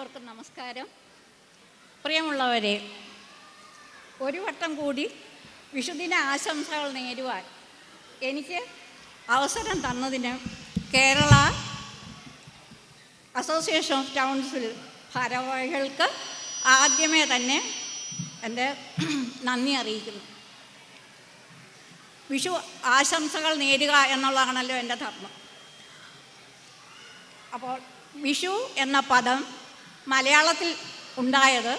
എല്ലാവർക്കും നമസ്കാരം. പ്രിയമുള്ളവരെ, ഒരു വട്ടം കൂടി വിഷുദിന ആശംസകൾ നേരുവാൻ എനിക്ക് അവസരം തന്നതിന് കേരള അസോസിയേഷൻ ഓഫ് ടൗൺസിൽ ഭാരവാഹികൾക്ക് ആദ്യമേ തന്നെ എൻ്റെ നന്ദി അറിയിക്കുന്നു. വിഷു ആശംസകൾ നേരുക എന്നുള്ളതാണല്ലോ എൻ്റെ ധർമ്മം. അപ്പോൾ വിഷു എന്ന പദം മലയാളത്തിൽ ഉണ്ടായത്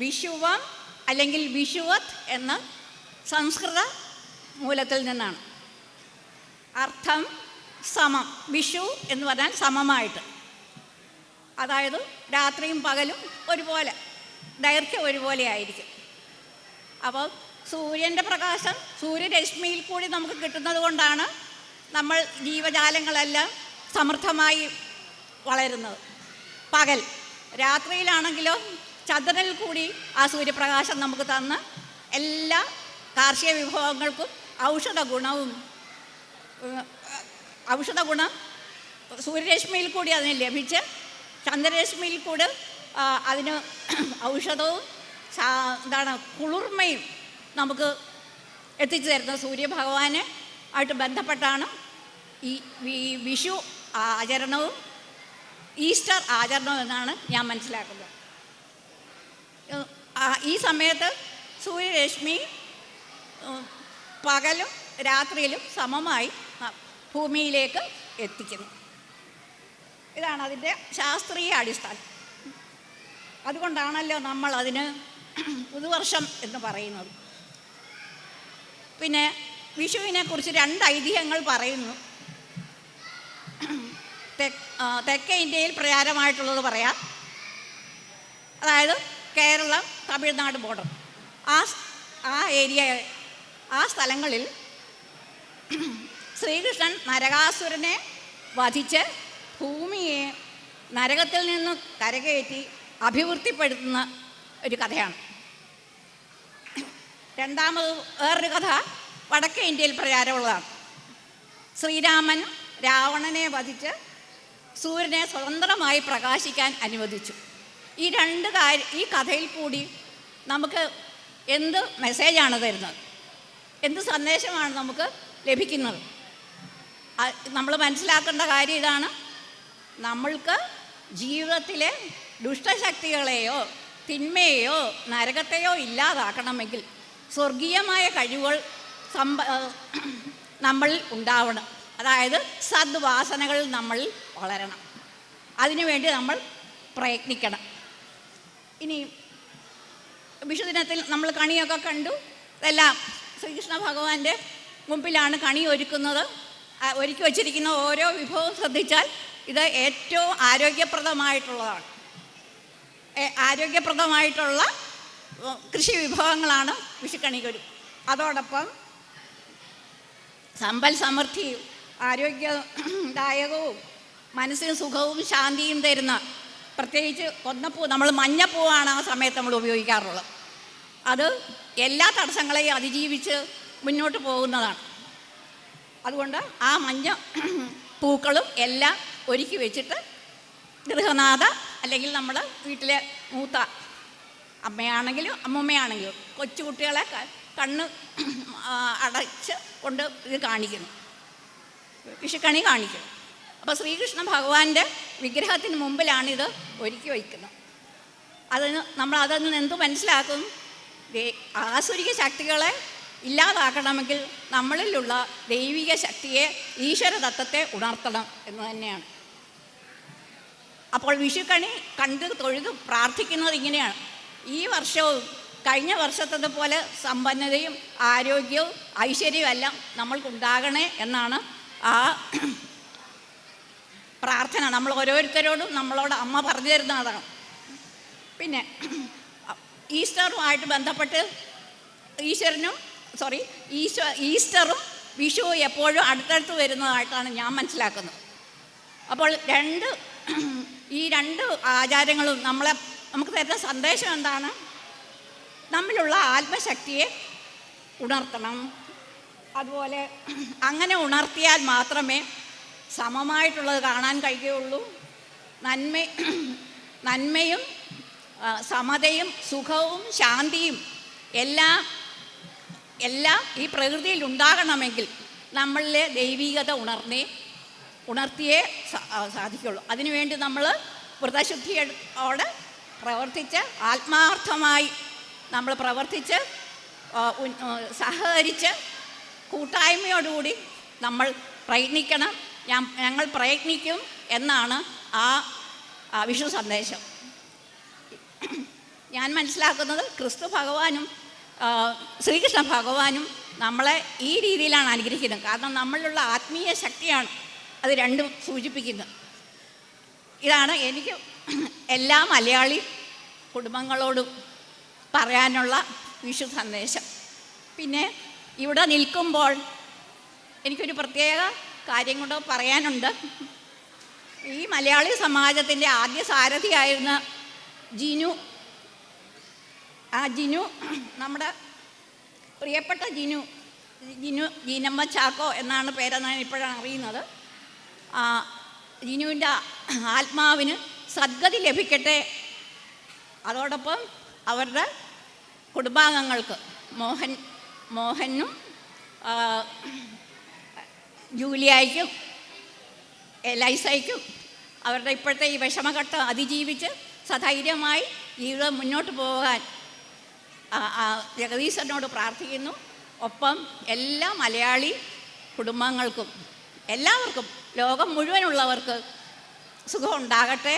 വിഷുവം അല്ലെങ്കിൽ വിഷുവത് എന്ന സംസ്കൃത മൂലത്തിൽ നിന്നാണ്. അർത്ഥം സമം. വിഷു എന്ന് പറഞ്ഞാൽ സമമായിട്ട്, അതായത് രാത്രിയും പകലും ഒരുപോലെ, ദൈർഘ്യം ഒരുപോലെ ആയിരിക്കും. അപ്പോൾ സൂര്യൻ്റെ പ്രകാശം സൂര്യരശ്മിയിൽ കൂടി നമുക്ക് കിട്ടുന്നത് കൊണ്ടാണ് നമ്മൾ ജീവജാലങ്ങളെല്ലാം സമൃദ്ധമായി വളരുന്നത്. പകൽ രാത്രിയിലാണെങ്കിലോ ചന്ദ്രനിൽ കൂടി ആ സൂര്യപ്രകാശം നമുക്ക് തന്ന് എല്ലാ കാർഷിക വിഭവങ്ങൾക്കും ഔഷധ ഗുണം സൂര്യരശ്മിയിൽ കൂടി അതിന് ലഭിച്ച് ചന്ദ്രരശ്മിയിൽ കൂടി അതിന് ഔഷധവും കുളിർമയും നമുക്ക് എത്തിച്ചു തരുന്ന സൂര്യഭഗവാനെ ആയിട്ട് ബന്ധപ്പെട്ടാണ് ഈ വിഷു ആചരണവും ഈസ്റ്റർ ആചരണവും എന്നാണ് ഞാൻ മനസ്സിലാക്കുന്നത്. ഈ സമയത്ത് സൂര്യരശ്മി പകലും രാത്രിയിലും സമമായി ഭൂമിയിലേക്ക് എത്തിക്കുന്നു. ഇതാണ് അതിൻ്റെ ശാസ്ത്രീയ അടിസ്ഥാനം. അതുകൊണ്ടാണല്ലോ നമ്മൾ അതിന് പുതുവർഷം എന്ന് പറയുന്നത്. പിന്നെ വിഷുവിനെക്കുറിച്ച് രണ്ട് ഐതിഹ്യങ്ങൾ പറയുന്നു. തെക്കേ ഇന്ത്യയിൽ പ്രചാരമായിട്ടുള്ളത് പറയാം. അതായത് കേരളം തമിഴ്നാട് ബോർഡർ, ആ ഏരിയ, ആ സ്ഥലങ്ങളിൽ ശ്രീകൃഷ്ണൻ നരകാസുരനെ വധിച്ച് ഭൂമിയെ നരകത്തിൽ നിന്ന് കരകയറ്റി അഭിവൃദ്ധിപ്പെടുത്തുന്ന ഒരു കഥയാണ്. രണ്ടാമത് വേറൊരു കഥ വടക്കേ ഇന്ത്യയിൽ പ്രചാരമുള്ളതാണ്. ശ്രീരാമൻ രാവണനെ വധിച്ച് സൂര്യനെ സ്വതന്ത്രമായി പ്രകാശിക്കാൻ അനുവദിച്ചു. ഈ ഈ കഥയിൽ കൂടി നമുക്ക് എന്ത് മെസ്സേജാണ് തരുന്നത്, എന്ത് സന്ദേശമാണ് നമുക്ക് ലഭിക്കുന്നത്? നമ്മൾ മനസ്സിലാക്കേണ്ട കാര്യം ഇതാണ്: നമ്മൾക്ക് ജീവിതത്തിലെ ദുഷ്ടശക്തികളെയോ തിന്മയെയോ നരകത്തെയോ ഇല്ലാതാക്കണമെങ്കിൽ സ്വർഗീയമായ കഴിവുകൾ നമ്മളിൽ ഉണ്ടാവണം. അതായത് സദ്വാസനകൾ നമ്മളിൽ വളരണം. അതിനുവേണ്ടി നമ്മൾ പ്രയത്നിക്കണം. ഇനി വിഷുദിനത്തിൽ നമ്മൾ കണിയൊക്കെ കണ്ടു. ഇതെല്ലാം ശ്രീകൃഷ്ണ ഭഗവാന്റെ മുമ്പിലാണ് കണി ഒരുക്കുന്നത്. ഒരുക്കി വച്ചിരിക്കുന്ന ഓരോ വിഭവവും ശ്രദ്ധിച്ചാൽ ഇത് ഏറ്റവും ആരോഗ്യപ്രദമായിട്ടുള്ളതാണ്. ആരോഗ്യപ്രദമായിട്ടുള്ള കൃഷി വിഭവങ്ങളാണ് വിഷുക്കണിക്കൊരു. അതോടൊപ്പം സമ്പൽ സമൃദ്ധിയും ആരോഗ്യദായകവും മനസ്സിന് സുഖവും ശാന്തിയും തരുന്ന, പ്രത്യേകിച്ച് കൊന്നപ്പൂ, നമ്മൾ മഞ്ഞപ്പൂവാണ് ആ സമയത്ത് നമ്മൾ ഉപയോഗിക്കാറുള്ളത്. അത് എല്ലാ തടസ്സങ്ങളെയും അതിജീവിച്ച് മുന്നോട്ട് പോകുന്നതാണ്. അതുകൊണ്ട് ആ മഞ്ഞ പൂക്കളും എല്ലാം ഒരുക്കി വെച്ചിട്ട് ഗൃഹനാഥ അല്ലെങ്കിൽ നമ്മൾ വീട്ടിലെ മൂത്ത അമ്മയാണെങ്കിലും അമ്മൂമ്മയാണെങ്കിലും കൊച്ചുകുട്ടികളെ കണ്ണ് അടച്ച് കൊണ്ട് ഇത് കാണിക്കുന്നു, വിഷുക്കണി കാണിക്കുന്നു. അപ്പോൾ ശ്രീകൃഷ്ണ ഭഗവാന്റെ വിഗ്രഹത്തിന് മുമ്പിലാണിത് ഒരുക്കി വയ്ക്കുന്നത്. അതിൽ നിന്ന് എന്ത് മനസ്സിലാക്കും? ആസുരിക ശക്തികളെ ഇല്ലാതാക്കണമെങ്കിൽ നമ്മളിലുള്ള ദൈവിക ശക്തിയെ, ഈശ്വരതത്വത്തെ ഉണർത്തണം എന്ന് തന്നെയാണ്. അപ്പോൾ വിഷുക്കണി കണ്ട് തൊഴുത് പ്രാർത്ഥിക്കുന്നത് ഇങ്ങനെയാണ്: ഈ വർഷവും കഴിഞ്ഞ വർഷത്തതുപോലെ സമ്പന്നതയും ആരോഗ്യവും ഐശ്വര്യവും എല്ലാം നമ്മൾക്കുണ്ടാകണേ എന്നാണ് ആ പ്രാർത്ഥന. നമ്മൾ ഓരോരുത്തരോടും നമ്മളോട് അമ്മ പറഞ്ഞു തരുന്ന അതാണ്. പിന്നെ ഈസ്റ്ററുമായിട്ട് ബന്ധപ്പെട്ട് ഈസ്റ്ററും വിഷുവും എപ്പോഴും അടുത്തടുത്ത് വരുന്നതായിട്ടാണ് ഞാൻ മനസ്സിലാക്കുന്നത്. അപ്പോൾ ഈ രണ്ട് ആചാരങ്ങളും നമുക്ക് തരുന്ന സന്ദേശം എന്താണ്? നമ്മിലുള്ള ആത്മശക്തിയെ ഉണർത്തണം. അതുപോലെ അങ്ങനെ ഉണർത്തിയാൽ മാത്രമേ സമമായിട്ടുള്ളത് കാണാൻ കഴിയുകയുള്ളൂ. നന്മയും സമതയും സുഖവും ശാന്തിയും എല്ലാം ഈ പ്രകൃതിയിൽ ഉണ്ടാകണമെങ്കിൽ നമ്മളിലെ ദൈവികത ഉണർത്തിയേ സാധിക്കുള്ളൂ. അതിനുവേണ്ടി നമ്മൾ വ്രതശുദ്ധിയോടെ പ്രവർത്തിച്ച് ആത്മാർത്ഥമായി നമ്മൾ പ്രവർത്തിച്ച് സഹകരിച്ച് കൂട്ടായ്മയോടുകൂടി നമ്മൾ പ്രയത്നിക്കണം. ഞങ്ങൾ പ്രയത്നിക്കും എന്നാണ് ആ വിഷു സന്ദേശം. ഞാൻ മനസ്സിലാക്കുന്നത് ക്രിസ്തു ഭഗവാനും ശ്രീകൃഷ്ണ ഭഗവാനും നമ്മളെ ഈ രീതിയിലാണ് അനുഗ്രഹിക്കുന്നത്. കാരണം നമ്മളിലുള്ള ആത്മീയ ശക്തിയാണ് അത് രണ്ടും സൂചിപ്പിക്കുന്നത്. ഇതാണ് എനിക്ക് എല്ലാ മലയാളി കുടുംബങ്ങളോടും പറയാനുള്ള വിഷു സന്ദേശം. പിന്നെ ഇവിടെ നിൽക്കുമ്പോൾ എനിക്കൊരു പ്രത്യേക കാര്യം കൊണ്ട് പറയാനുണ്ട്. ഈ മലയാളി സമാജത്തിൻ്റെ ആദ്യ സാരഥിയായിരുന്ന ജിനു നമ്മുടെ പ്രിയപ്പെട്ട ജീനമ്മ ചാക്കോ എന്നാണ് പേരെന്നാണ് ഇപ്പോഴാണ് അറിയുന്നത്. ജിനുവിൻ്റെ ആത്മാവിന് സദ്ഗതി ലഭിക്കട്ടെ. അതോടൊപ്പം അവരുടെ കുടുംബാംഗങ്ങൾക്ക് മോഹനും ജൂലിയായ്ക്കും എലൈസയ്ക്കും അവരുടെ ഇപ്പോഴത്തെ ഈ വിഷമഘട്ടം അതിജീവിച്ച് സധൈര്യമായി ജീവിതം മുന്നോട്ട് പോകാൻ ജഗദീശനോട് പ്രാർത്ഥിക്കുന്നു. ഒപ്പം എല്ലാ മലയാളി കുടുംബങ്ങൾക്കും എല്ലാവർക്കും ലോകം മുഴുവനുള്ളവർക്ക് സുഖം ഉണ്ടാകട്ടെ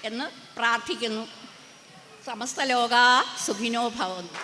എന്ന് പ്രാർത്ഥിക്കുന്നു. സമസ്ത ലോകാ സുഖിനോ ഭവന്തു.